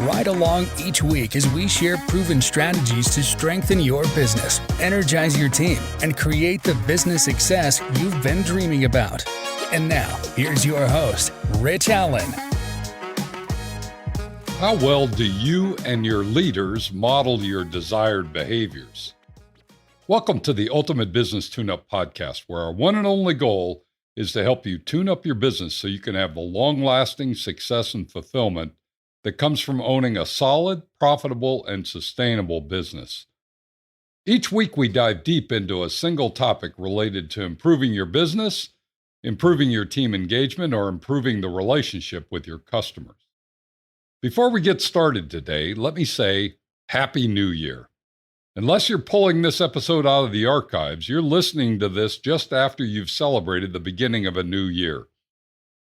Ride along each week as we share proven strategies to strengthen your business, energize your team, and create the business success you've been dreaming about. And now, here's your host, Rich Allen. How well do you and your leaders model your desired behaviors? Welcome to the Ultimate Business Tune-Up Podcast, where our one and only goal is to help you tune up your business so you can have the long-lasting success and fulfillment that comes from owning a solid, profitable, and sustainable business. Each week we dive deep into a single topic related to improving your business, improving your team engagement, or improving the relationship with your customers. Before we get started today, let me say Happy New Year. Unless you're pulling this episode out of the archives, you're listening to this just after you've celebrated the beginning of a new year.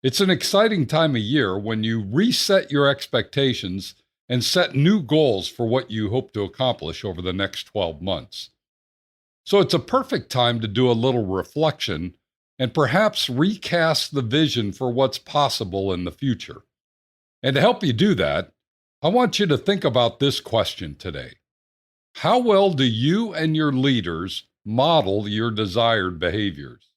It's an exciting time of year when you reset your expectations and set new goals for what you hope to accomplish over the next 12 months. So it's a perfect time to do a little reflection and perhaps recast the vision for what's possible in the future. And to help you do that, I want you to think about this question today. How well do you and your leaders model your desired behaviors?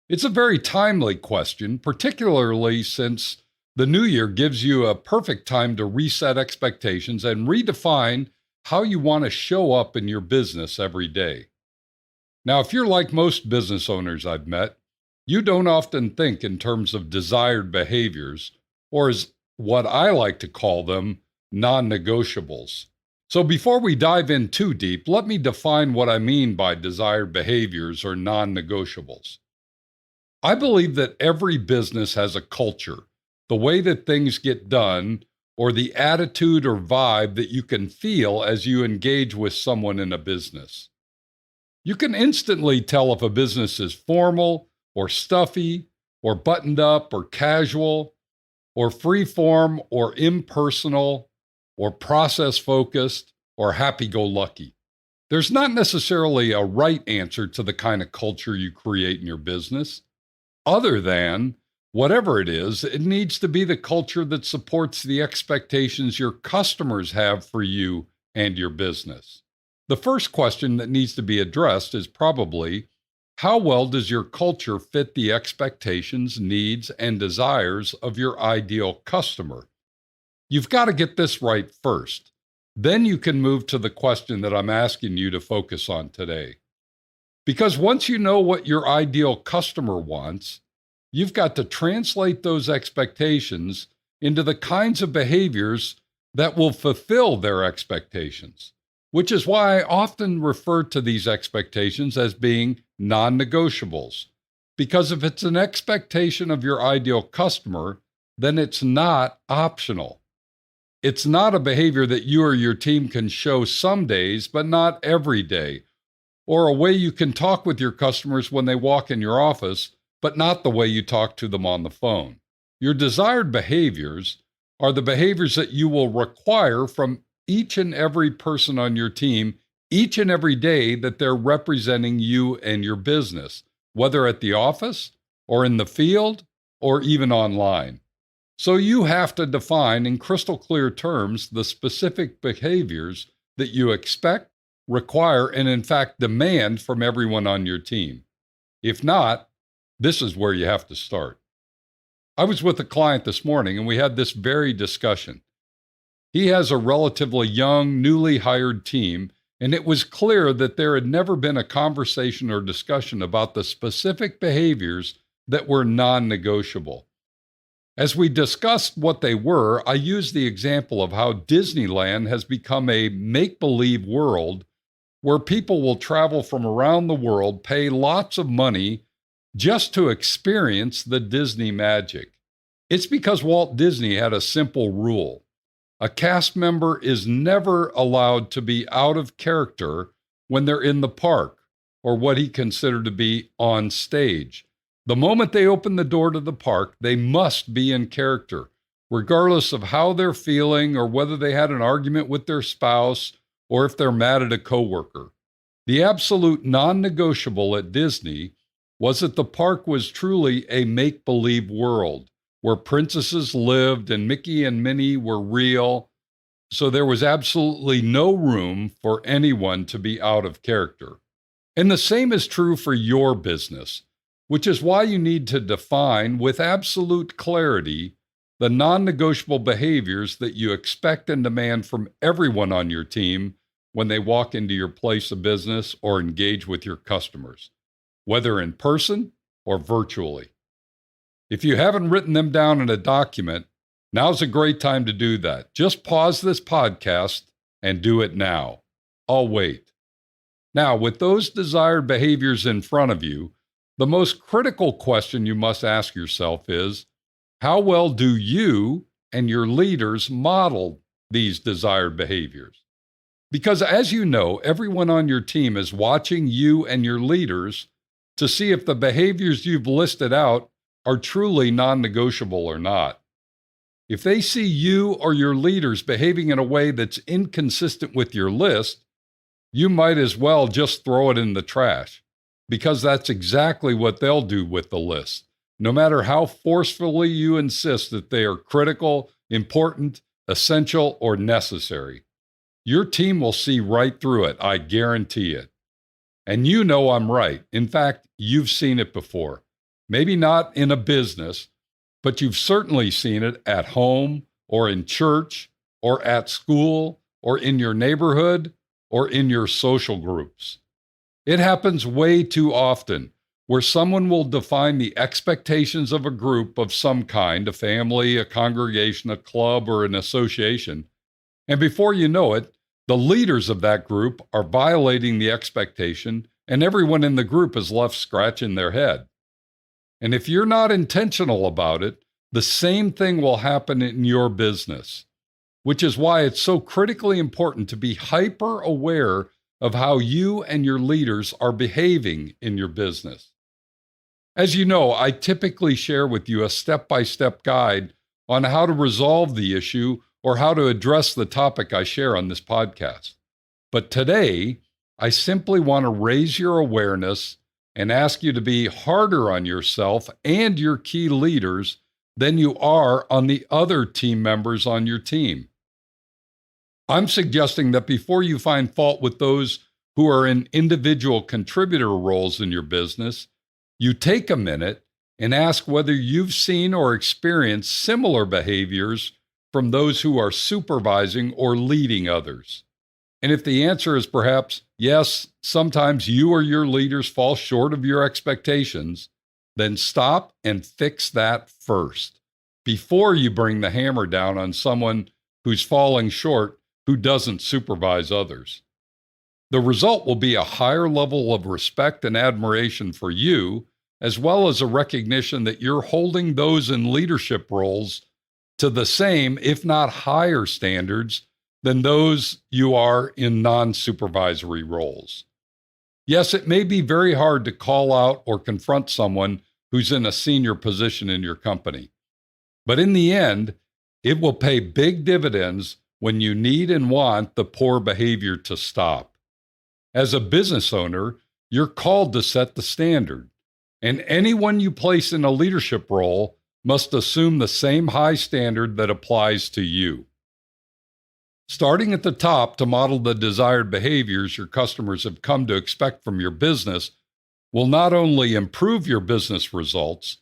It's a very timely question, particularly since the new year gives you a perfect time to reset expectations and redefine how you want to show up in your business every day. Now, if you're like most business owners I've met, you don't often think in terms of desired behaviors, or as what I like to call them, non-negotiables. So before we dive in too deep, let me define what I mean by desired behaviors or non-negotiables. I believe that every business has a culture, the way that things get done, or the attitude or vibe that you can feel as you engage with someone in a business. You can instantly tell if a business is formal or stuffy or buttoned up or casual or free-form or impersonal or process-focused or happy-go-lucky. There's not necessarily a right answer to the kind of culture you create in your business. Other than, whatever it is, it needs to be the culture that supports the expectations your customers have for you and your business. The first question that needs to be addressed is probably, how well does your culture fit the expectations, needs, and desires of your ideal customer? You've got to get this right first. Then you can move to the question that I'm asking you to focus on today. Because once you know what your ideal customer wants, you've got to translate those expectations into the kinds of behaviors that will fulfill their expectations, which is why I often refer to these expectations as being non-negotiables. Because if it's an expectation of your ideal customer, then it's not optional. It's not a behavior that you or your team can show some days, but not every day, or a way you can talk with your customers when they walk in your office, but not the way you talk to them on the phone. Your desired behaviors are the behaviors that you will require from each and every person on your team each and every day that they're representing you and your business, whether at the office or in the field or even online. So you have to define in crystal clear terms the specific behaviors that you expect, require, and in fact demand from everyone on your team. If not, this is where you have to start. I was with a client this morning and we had this very discussion. He has a relatively young, newly hired team, and it was clear that there had never been a conversation or discussion about the specific behaviors that were non-negotiable. As we discussed what they were, I used the example of how Disneyland has become a make-believe world where people will travel from around the world, pay lots of money just to experience the Disney magic. It's because Walt Disney had a simple rule. A cast member is never allowed to be out of character when they're in the park, or what he considered to be on stage. The moment they open the door to the park, they must be in character, regardless of how they're feeling or whether they had an argument with their spouse or if they're mad at a coworker. The absolute non-negotiable at Disney was that the park was truly a make-believe world where princesses lived and Mickey and Minnie were real so there was absolutely no room for anyone to be out of character. And the same is true for your business, which is why you need to define with absolute clarity the non-negotiable behaviors that you expect and demand from everyone on your team when they walk into your place of business or engage with your customers, whether in person or virtually. If you haven't written them down in a document, now's a great time to do that. Just pause this podcast and do it now. I'll wait. Now, with those desired behaviors in front of you, the most critical question you must ask yourself is, how well do you and your leaders model these desired behaviors? Because as you know, everyone on your team is watching you and your leaders to see if the behaviors you've listed out are truly non-negotiable or not. If they see you or your leaders behaving in a way that's inconsistent with your list, you might as well just throw it in the trash, because that's exactly what they'll do with the list, no matter how forcefully you insist that they are critical, important, essential, or necessary. Your team will see right through it, I guarantee it. And you know I'm right. In fact, you've seen it before. Maybe not in a business, but you've certainly seen it at home or in church or at school or in your neighborhood or in your social groups. It happens way too often where someone will define the expectations of a group of some kind, a family, a congregation, a club, or an association, and before you know it, the leaders of that group are violating the expectation, and everyone in the group is left scratching their head. And if you're not intentional about it, the same thing will happen in your business, which is why it's so critically important to be hyper aware of how you and your leaders are behaving in your business. As you know, I typically share with you a step-by-step guide on how to resolve the issue or how to address the topic I share on this podcast. But today, I simply want to raise your awareness and ask you to be harder on yourself and your key leaders than you are on the other team members on your team. I'm suggesting that before you find fault with those who are in individual contributor roles in your business, you take a minute and ask whether you've seen or experienced similar behaviors from those who are supervising or leading others. And if the answer is perhaps, yes, sometimes you or your leaders fall short of your expectations, then stop and fix that first, before you bring the hammer down on someone who's falling short who doesn't supervise others. The result will be a higher level of respect and admiration for you, as well as a recognition that you're holding those in leadership roles to the same, if not higher standards than those you are in non-supervisory roles. Yes, it may be very hard to call out or confront someone who's in a senior position in your company, but in the end, it will pay big dividends when you need and want the poor behavior to stop. As a business owner, you're called to set the standard, and anyone you place in a leadership role must assume the same high standard that applies to you. Starting at the top to model the desired behaviors your customers have come to expect from your business will not only improve your business results,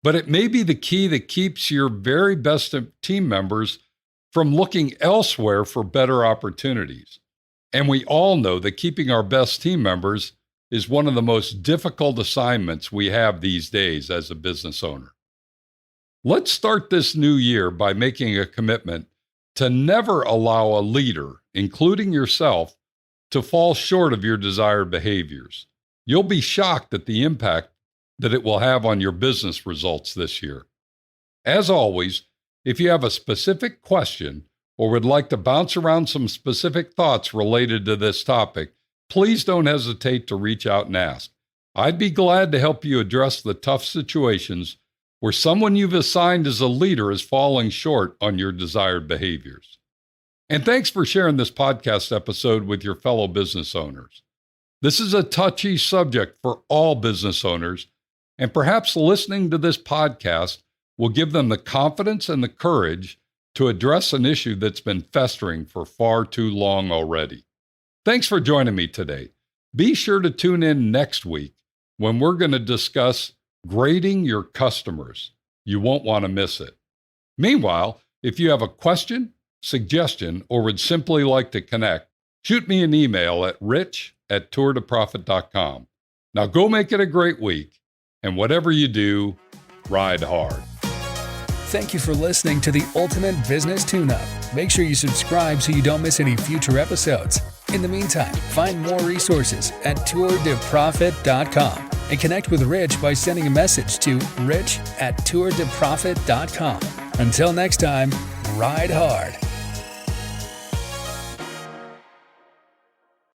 but it may be the key that keeps your very best team members from looking elsewhere for better opportunities. And we all know that keeping our best team members is one of the most difficult assignments we have these days as a business owner. Let's start this new year by making a commitment to never allow a leader, including yourself, to fall short of your desired behaviors. You'll be shocked at the impact that it will have on your business results this year. As always, if you have a specific question or would like to bounce around some specific thoughts related to this topic, please don't hesitate to reach out and ask. I'd be glad to help you address the tough situations where someone you've assigned as a leader is falling short on your desired behaviors. And thanks for sharing this podcast episode with your fellow business owners. This is a touchy subject for all business owners, and perhaps listening to this podcast will give them the confidence and the courage to address an issue that's been festering for far too long already. Thanks for joining me today. Be sure to tune in next week when we're going to discuss grading your customers. You won't want to miss it. Meanwhile, if you have a question, suggestion, or would simply like to connect, shoot me an email at rich@tourtoprofit.com. Now go make it a great week, and whatever you do, ride hard. Thank you for listening to the Ultimate Business Tune-Up. Make sure you subscribe so you don't miss any future episodes. In the meantime, find more resources at tourtoprofit.com and connect with Rich by sending a message to rich@tourtoprofit.com. Until next time, ride hard.